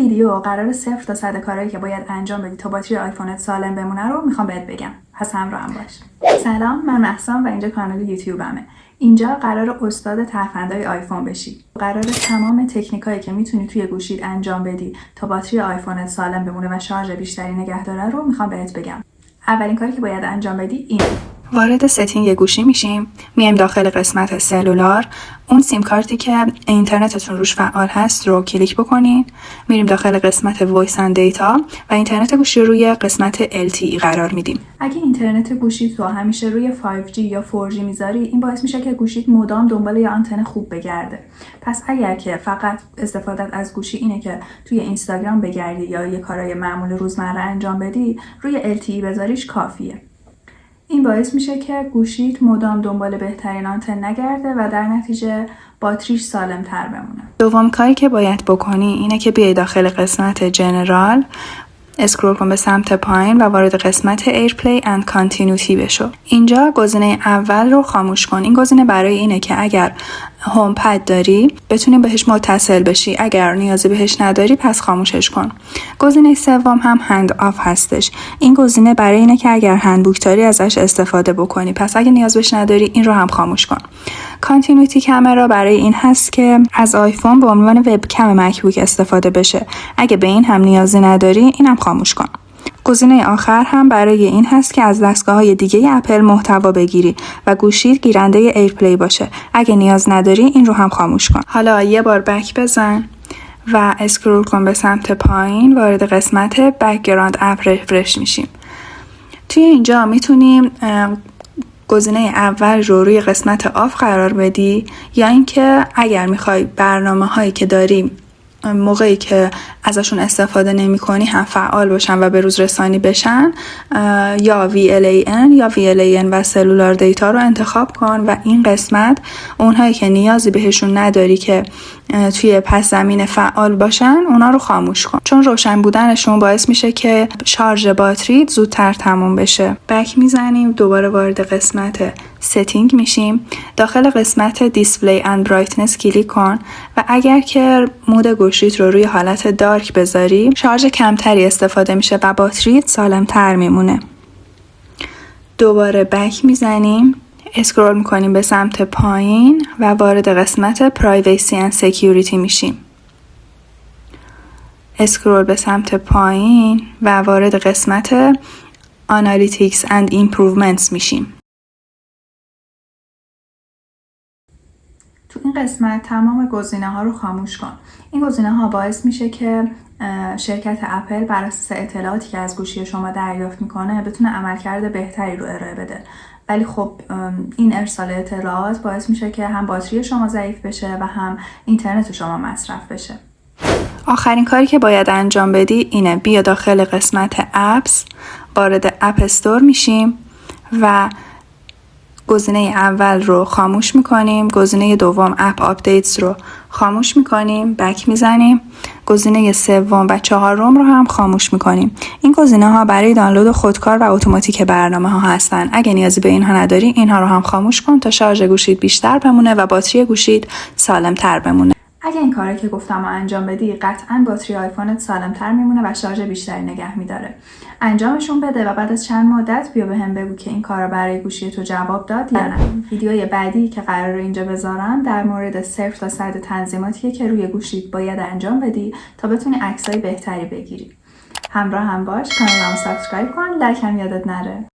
ویدیو قرار 0 تا 100 کارهایی که باید انجام بدی تا باتری آیفونت سالم بمونه رو میخوام بهت بگم. پس همراهم باش. سلام، من مهسان و اینجا کانال یوتیوبمه. اینجا قرار استاد ترفندهای آیفون بشی. قرار تمام تکنیکایی که میتونی توی گوشیت انجام بدی تا باتری آیفونت سالم بمونه و شارژ بیشتری نگه داره رو میخوام بهت بگم. اولین کاری که باید انجام بدی اینه. وارد ستینگ گوشی میشیم، میایم داخل قسمت سلولار، اون سیم کارتی که اینترنتتون روش فعال هست رو کلیک بکنین، میریم داخل قسمت وایس اند دیتا و اینترنت گوشی رو روی قسمت LTE قرار میدیم. اگه اینترنت گوشیت رو همیشه روی 5G یا 4G میذاری، این باعث میشه که گوشیت مدام دنبال یه آنتن خوب بگرده. پس اگر که فقط استفادت از گوشی اینه که توی اینستاگرام بگردی یا یه کارهای معمول روزمره انجام بدی، روی LTE بذاریش کافیه. این باعث میشه که گوشیت مدام دنبال بهترین آنتن نگرده و در نتیجه باتریش سالم تر بمونه. دوم کاری که باید بکنی اینه که بیای داخل قسمت جنرال، اسکرول کن به سمت پایین و وارد قسمت ایرپلی اند کانتینیوتی بشو. اینجا گزینه اول رو خاموش کن. این گزینه برای اینه که اگر هوم پد داری بتونی بهش متصل بشی، اگر نیازی بهش نداری پس خاموشش کن. گزینه سوم هم هند آف هستش. این گزینه برای اینه که اگر هندبوک داری ازش استفاده بکنی، پس اگه نیاز بهش نداری این رو هم خاموش کن. کانتینیوتی کامرا برای این هست که از آیفون به عنوان وبکم مکبوک استفاده بشه. اگه به این هم نیازی نداری اینم خاموش کن. گزینه آخر هم برای این هست که از دستگاه‌های دیگه اپل محتوا بگیری و گوشیت گیرنده ایرپلی باشه. اگه نیاز نداری این رو هم خاموش کن. حالا یه بار بک بزن و اسکرول کن به سمت پایین، وارد قسمت بک‌گراند اپ رفرش میشیم. توی اینجا میتونیم گزینه اول رو روی قسمت آف قرار بدی، یا اینکه اگر میخوای برنامه‌هایی که داری موقعی که ازشون استفاده نمی کنی هم فعال باشن و به روز رسانی بشن، یا VLAN یا VLAN و سلولار دیتا رو انتخاب کن و این قسمت اونهایی که نیازی بهشون نداری که توی پس زمین فعال باشن اونا رو خاموش کن، چون روشن بودنشون باعث میشه که شارژ باتری زودتر تموم بشه. بک میزنیم، دوباره وارد قسمت ستینگ میشیم، داخل قسمت دیسپلی اند برایتنس کلیک کن و اگر که مود گوشیت رو روی حالت دارک بذاری شارژ کمتری استفاده میشه و باتریت سالم تر میمونه. دوباره بک میزنیم، اسکرول میکنیم به سمت پایین و وارد قسمت پرایوسی اند سکیوریتی میشیم. اسکرول به سمت پایین و وارد قسمت آنالیتیکس اند ایمپروومنتس میشیم. تو این قسمت تمام گزینه‌ها رو خاموش کن. این گزینه‌ها باعث میشه که شرکت اپل بر اساس اطلاعاتی که از گوشی شما دریافت میکنه بتونه عملکرد بهتری رو ارائه بده. ولی خب این ارسال اطلاعات باعث میشه که هم باتری شما ضعیف بشه و هم اینترنت شما مصرف بشه. آخرین کاری که باید انجام بدی اینه، بیا داخل قسمت اپس، وارد اپ استور میشیم و گزینه اول رو خاموش میکنیم، گزینه دوم اپ آپدیتس رو خاموش میکنیم، بک میزنیم، گزینه سوم و چهارم رو هم خاموش میکنیم. این گزینه ها برای دانلود خودکار و اتوماتیک برنامه ها هستن. اگه نیازی به اینها نداری اینها رو هم خاموش کن تا شارژ گوشیت بیشتر بمونه و باتری گوشیت سالم تر بمونه. اگه این کاری که گفتم رو انجام بدی قطعاً باتری آیفونت سالم تر میمونه و شارژ بیشتری نگه میداره. انجامشون بده و بعد از چند مدت بیا بهم بگو که این کارا برای گوشی تو جواب داد یا نه. ویدیوی بعدی که قراره اینجا بذارم در مورد 0 تا 100 تنظیماتیه که روی گوشیت باید انجام بدی تا بتونی عکسای بهتری بگیری. همراه هم باش، کانالمو سابسکرایب کن، لایک هم یادت نره.